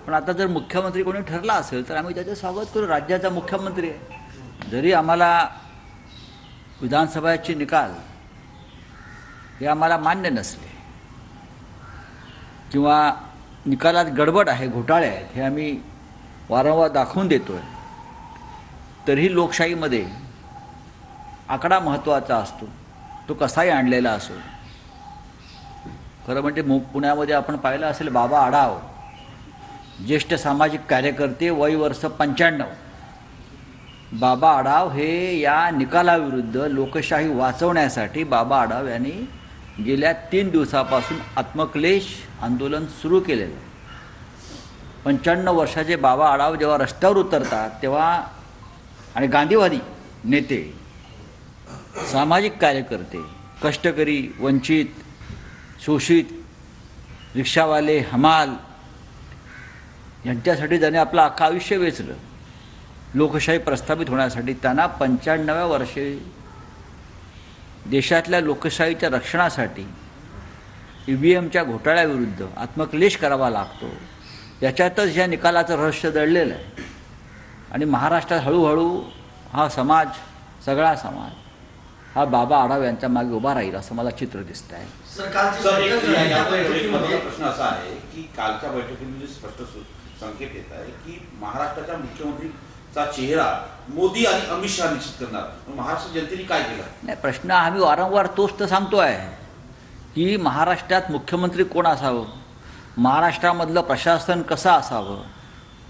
पण आता जर मुख्यमंत्री कोणी ठरला असेल तर आम्ही त्याचं स्वागत करू. राज्याचा मुख्यमंत्री आहे. जरी आम्हाला विधानसभाचे निकाल हे आम्हाला मान्य नसले किंवा निकालात गडबड आहे, घोटाळे आहेत, हे आम्ही वारंवार दाखवून देतो आहे, तरीही लोकशाहीमध्ये आकडा महत्त्वाचा असतो. तो कसाही आणलेला असो. खरं म्हणजे पुण्यामध्ये आपण पाहिलं असेल, बाबा आढाव, ज्येष्ठ सामाजिक कार्यकर्ते, वय वर्ष 95. बाबा आढाव हे या निकालाविरुद्ध लोकशाही वाचवण्यासाठी बाबा आढाव यांनी गेल्या 3 दिवसापासून आत्मक्लेश आंदोलन सुरू केलेलं आहे. 95 वर्षाचे बाबा आढाव जेव्हा रस्त्यावर उतरतात तेव्हा, आणि गांधीवादी नेते, सामाजिक कार्यकर्ते, कष्टकरी, वंचित, शोषित, रिक्षावाले, हमाल यांच्यासाठी ज्याने आपलं अख्खं आयुष्य वेचलं लोकशाही प्रस्थापित होण्यासाठी, त्यांना 95व्या वर्षी देशातल्या लोकशाहीच्या रक्षणासाठी EVMच्या घोटाळ्याविरुद्ध आत्मक्लेश करावा लागतो. याच्यातच या निकालाचं रहस्य दडलेलं आहे. आणि महाराष्ट्रात हळूहळू हा समाज, सगळा समाज हा बाबा आढाव यांच्या मागे उभा राहील असं मला चित्र दिसत आहे. प्रश्न असा आहे की कालच्या बैठकीमध्ये स्पष्ट संकेत येत आहे की महाराष्ट्राच्या मुख्यमंत्रीचा चेहरा मोदी आणि अमित शहा निश्चित करणार. महाराष्ट्र जनतेने काय केलं? नाही, प्रश्न आम्ही वारंवार तोच तर सांगतो आहे की महाराष्ट्रात मुख्यमंत्री कोण असावं, महाराष्ट्रामधलं प्रशासन कसं असावं,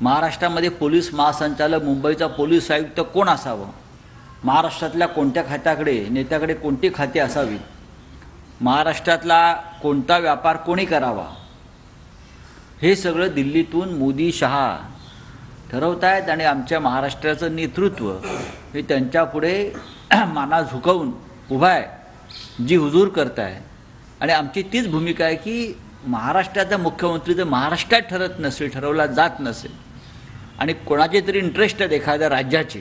महाराष्ट्रामध्ये पोलीस महासंचालक, मुंबईचा पोलीस आयुक्त कोण असावं, महाराष्ट्रातल्या कोणत्या खात्याकडे, नेत्याकडे कोणती खाती असावीत, महाराष्ट्रातला कोणता व्यापार कोणी करावा, हे सगळं दिल्लीतून मोदी शहा ठरवत आहेत. आणि आमच्या महाराष्ट्राचं नेतृत्व हे त्यांच्यापुढे माना झुकवून उभा आहे, जी हुजूर करत आहे. आणि आमची तीच भूमिका आहे की महाराष्ट्राचा मुख्यमंत्री जर महाराष्ट्रात ठरत नसेल, ठरवला जात नसेल, आणि कोणाचे तरी इंटरेस्ट आहेत एखाद्या राज्याचे,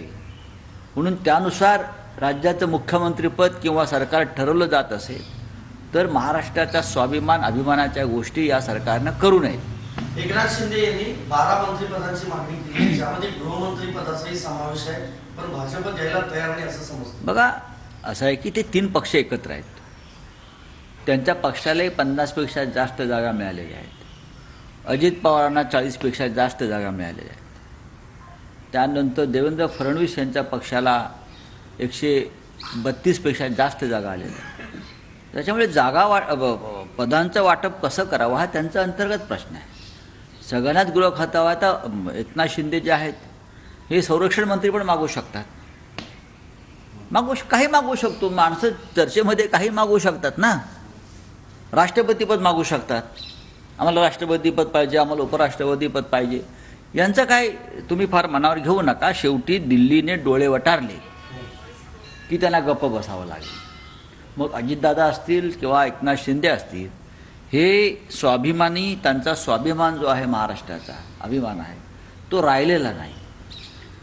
म्हणून त्यानुसार राज्याचं मुख्यमंत्रीपद किंवा सरकार ठरवलं जात असेल तर महाराष्ट्राचा स्वाभिमान, अभिमानाच्या गोष्टी या सरकारनं करू नयेत. एकनाथ शिंदे यांनी 12 मंत्रिपदांची मागणी केली, ज्यामध्ये गृहमंत्री पदाचाही समावेश आहे, पण भाजप द्यायला तयार नाही असं समजतं. बघा, असं आहे की ते 3 पक्ष एकत्र आहेत. त्यांच्या पक्षालाही 50पेक्षा जास्त जागा मिळालेल्या आहेत. अजित पवारांना 40पेक्षा जास्त जागा मिळालेल्या आहेत. त्यानंतर देवेंद्र फडणवीस यांच्या पक्षाला 132पेक्षा जास्त जागा आलेल्या आहेत. त्याच्यामुळे पदांचं वाटप कसं करावं हा त्यांचा अंतर्गत प्रश्न आहे. सगळ्यांनाच गृह खातं हवं. आता एकनाथ शिंदे जे आहेत हे संरक्षण मंत्री पण मागू शकतात, काही मागू शकतो. माणसं चर्चेमध्ये काही मागू शकतात ना. राष्ट्रपतीपद मागू शकतात, आम्हाला राष्ट्रपतीपद पाहिजे, आम्हाला उपराष्ट्रपतीपद पाहिजे. यांचं काय तुम्ही फार मनावर घेऊ नका. शेवटी दिल्लीने डोळे वटारले की त्यांना गप्प बसावं लागेल. मग अजितदादा असतील किंवा एकनाथ शिंदे असतील, हे स्वाभिमानी, त्यांचा स्वाभिमान जो आहे, महाराष्ट्राचा अभिमान आहे, तो राहिलेला नाही.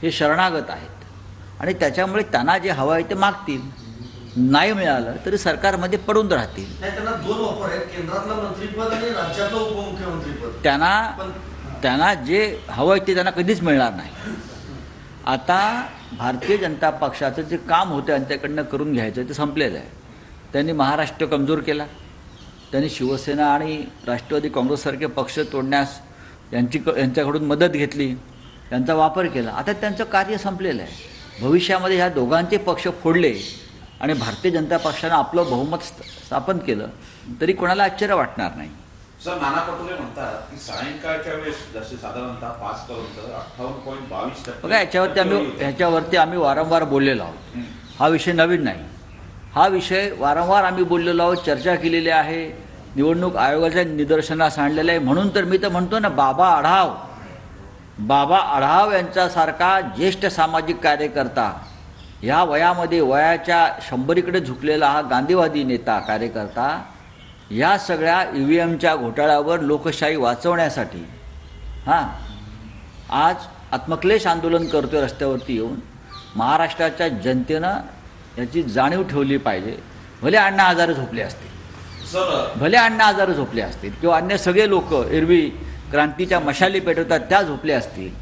हे शरणागत आहेत आणि त्याच्यामुळे त्यांना जे हवं आहे ते मागतील. नाही मिळालं तरी सरकारमध्ये पडून राहतील. त्यांना 2 ऑफर आहेत, केंद्रातलं मंत्रिपद आणि राज्यातलं उपमुख्यमंत्रीपद. त्यांना जे हवं आहे ते त्यांना कधीच मिळणार नाही. आता भारतीय जनता पक्षाचं जे काम होतं यांच्याकडनं करून घ्यायचं ते संपलेलं आहे. त्यांनी महाराष्ट्र कमजोर केला. त्यांनी शिवसेना आणि राष्ट्रवादी काँग्रेससारखे पक्ष तोडण्यास यांच्याकडून मदत घेतली, त्यांचा वापर केला. आता त्यांचं कार्य संपलेलं आहे. भविष्यामध्ये ह्या दोघांचे पक्ष फोडले आणि भारतीय जनता पक्षानं आपलं बहुमत स्थापन केलं तरी कोणाला आश्चर्य वाटणार नाही. सर, नाना पटोले म्हणतात की सायंकाळच्या वेळेस जसे साधारणतः 5 पर्यंत 58.22%. बघा, ह्याच्यावरती आम्ही वारंवार बोललेलो आहोत. हा विषय नवीन नाही. हा विषय वारंवार आम्ही बोललेलो आहोत, चर्चा केलेली आहे, निवडणूक आयोगाच्या निदर्शनास आणलेलं आहे. म्हणून तर मी तर म्हणतो ना, बाबा आढाव यांच्यासारखा ज्येष्ठ सामाजिक कार्यकर्ता, ह्या वयामध्ये वयाच्या 100कडे झुकलेला हा गांधीवादी नेता, कार्यकर्ता, या सगळ्या EVMच्या घोटाळ्यावर लोकशाही वाचवण्यासाठी आज आत्मक्लेश आंदोलन करतोय रस्त्यावरती येऊन. महाराष्ट्राच्या जनतेनं याची जाणीव ठेवली पाहिजे. भले अण्णा हजारे झोपले असतील, किंवा अन्य सगळे लोक एरवी क्रांतीच्या मशाली पेटवतात त्या झोपल्या असतील,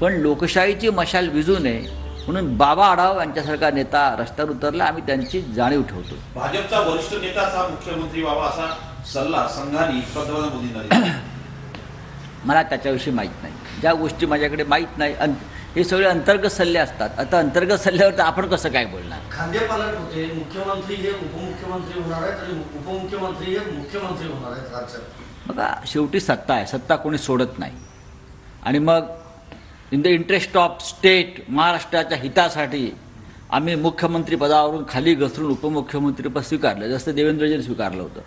पण लोकशाहीची मशाल विझू नये म्हणून बाबा आढाव यांच्यासारखा नेता रस्त्यावर उतरला. आम्ही त्यांची जाणीव ठेवतो. भाजपचा वरिष्ठ नेताच हा मुख्यमंत्री व्हावा असा सल्ला संघाने पंतप्रधान मोदींना दिला. मला त्याच्याविषयी माहीत नाही. ज्या गोष्टी माझ्याकडे माहीत नाही, हे सगळे अंतर्गत सल्ले असतात. आता अंतर्गत सल्ल्यावर तर आपण कसं काय बोलणार? खांदेपालट होते, मुख्यमंत्री हे उपमुख्यमंत्री होणार आहेत आणि उपमुख्यमंत्री हे मुख्यमंत्री होणार आहेत राज्यात. बघा, शेवटी सत्ता आहे, सत्ता कोणी सोडत नाही. आणि मग in the interest of state, महाराष्ट्राच्या हितासाठी आम्ही मुख्यमंत्री पदावरून खाली घसरून उपमुख्यमंत्रीपद स्वीकारलं, जसं देवेंद्रजींनी स्वीकारलं होतं.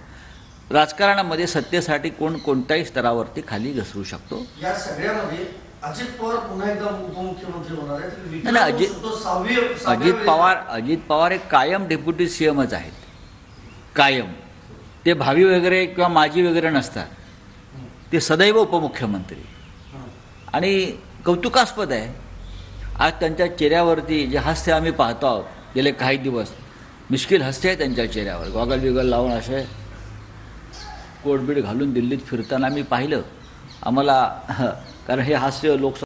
राजकारणामध्ये सत्तेसाठी कोण कोणत्याही स्तरावरती खाली घसरू शकतो. या सगळ्यामध्ये अजित पवार पुन्हा एकदा उपमुख्यमंत्री होणार आहेत. नाही, अजित पवार हे कायम डेप्युटी CMच आहेत, कायम. ते भावी वगैरे किंवा माजी वगैरे नसतात, ते सदैव उपमुख्यमंत्री. आणि कौतुकास्पद आहे, आज त्यांच्या चेहऱ्यावरती जे हास्य आम्ही पाहतो आहोत गेले काही दिवस, मिश्किल हास्य आहे त्यांच्या चेहऱ्यावर. गॉगल बिगल लावून असे कोटबीट घालून दिल्लीत फिरताना मी पाहिलं. आम्हाला कारण हे हास्य लोक